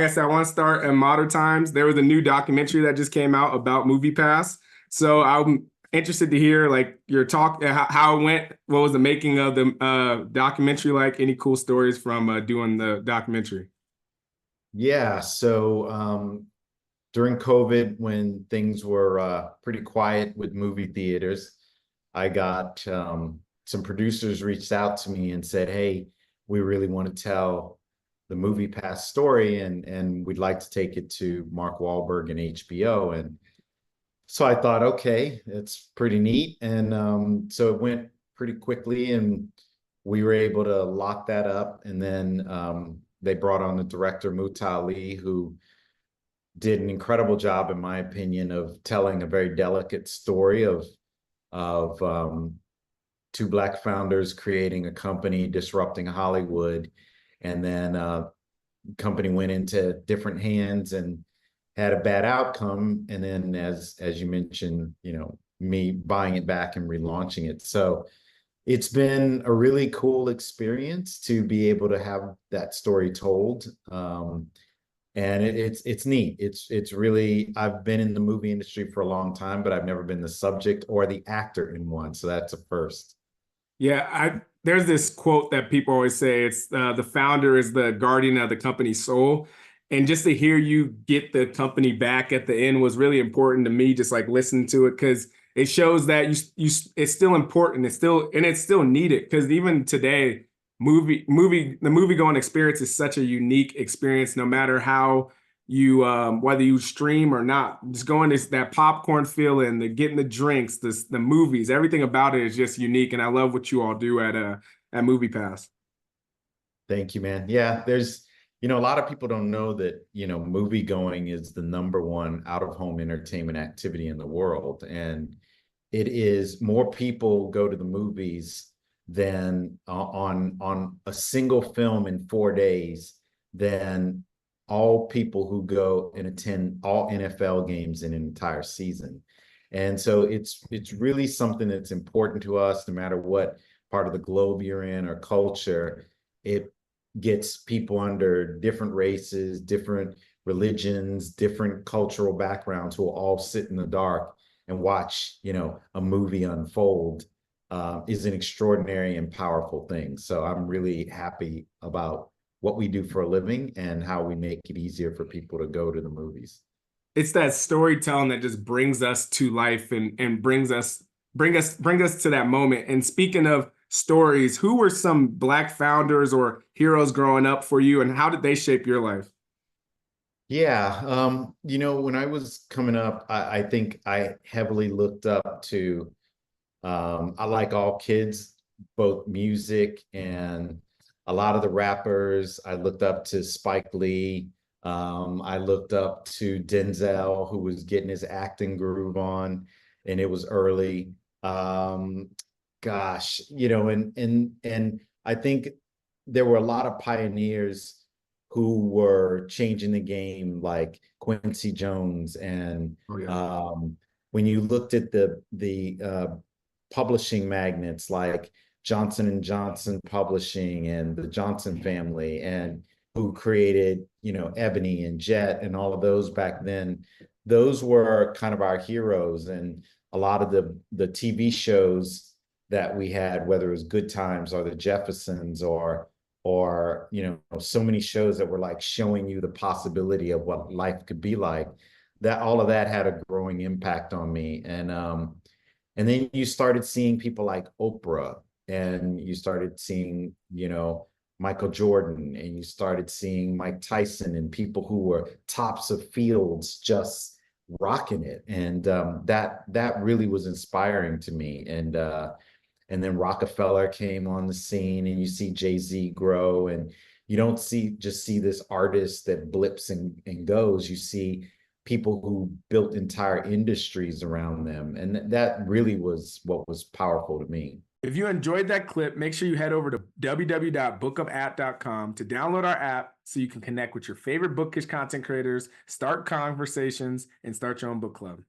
I guess I want to start in modern times. There was a new documentary that just came out about MoviePass. So I'm interested to hear like your talk, how it went. What was the making of the documentary like? Any cool stories from doing the documentary? Yeah, so during COVID, when things were pretty quiet with movie theaters, I got some producers reached out to me and said, "Hey, we really want to tell the Movie Pass story, and we'd like to take it to Mark Wahlberg and HBO." And so I thought, okay, it's pretty neat, and so it went pretty quickly, and we were able to lock that up, and then they brought on the director Muta Ali, who did an incredible job, in my opinion, of telling a very delicate story of two black founders creating a company, disrupting Hollywood, and then company went into different hands and had a bad outcome. And then, as you mentioned, me buying it back and relaunching it. So it's been a really cool experience to be able to have that story told. And it's neat. It's really, I've been in the movie industry for a long time, but I've never been the subject or the actor in one. So that's a first. Yeah, I there's this quote that people always say. It's the founder is the guardian of the company's soul. And just to hear you get the company back at the end was really important to me, just like listening to it, because it shows that it's still important. It's still needed because even today, the movie going experience is such a unique experience, no matter how you whether you stream or not. Just going to that popcorn feeling, the getting the drinks, the movies, everything about it is just unique. And I love what you all do at MoviePass. Thank you, man. Yeah, a lot of people don't know that, movie going is the number one out of home entertainment activity in the world. And it is more people go to the movies than on a single film in 4 days than all people who go and attend all NFL games in an entire season. And so it's really something that's important to us, no matter what part of the globe you're in or culture. It gets people under different races, different religions, different cultural backgrounds who will all sit in the dark and watch, a movie unfold, is an extraordinary and powerful thing. So I'm really happy about what we do for a living and how we make it easier for people to go to the movies. It's that storytelling that just brings us to life and bring us to that moment. And speaking of stories, who were some Black founders or heroes growing up for you, and how did they shape your life? Yeah, when I was coming up, I think I heavily looked up to, I like all kids, both music and a lot of the rappers. I looked up to Spike Lee. I looked up to Denzel, who was getting his acting groove on, and it was early. Gosh, and I think there were a lot of pioneers who were changing the game, like Quincy Jones. And Oh yeah. when you looked at the publishing magnates like Johnson and Johnson Publishing and the Johnson family, and who created, Ebony and Jet and all of those back then, those were kind of our heroes. And a lot of the TV shows that we had, whether it was Good Times or the Jeffersons or so many shows that were like showing you the possibility of what life could be like, that all of that had a growing impact on me. And then you started seeing people like Oprah, and you started seeing, Michael Jordan, and you started seeing Mike Tyson, and people who were tops of fields just rocking it. And that really was inspiring to me. And then Rockefeller came on the scene, and you see Jay-Z grow, and you don't see this artist that blips and goes. You see people who built entire industries around them. And that really was what was powerful to me. If you enjoyed that clip, make sure you head over to www.bookumapp.com to download our app so you can connect with your favorite bookish content creators, start conversations, and start your own book club.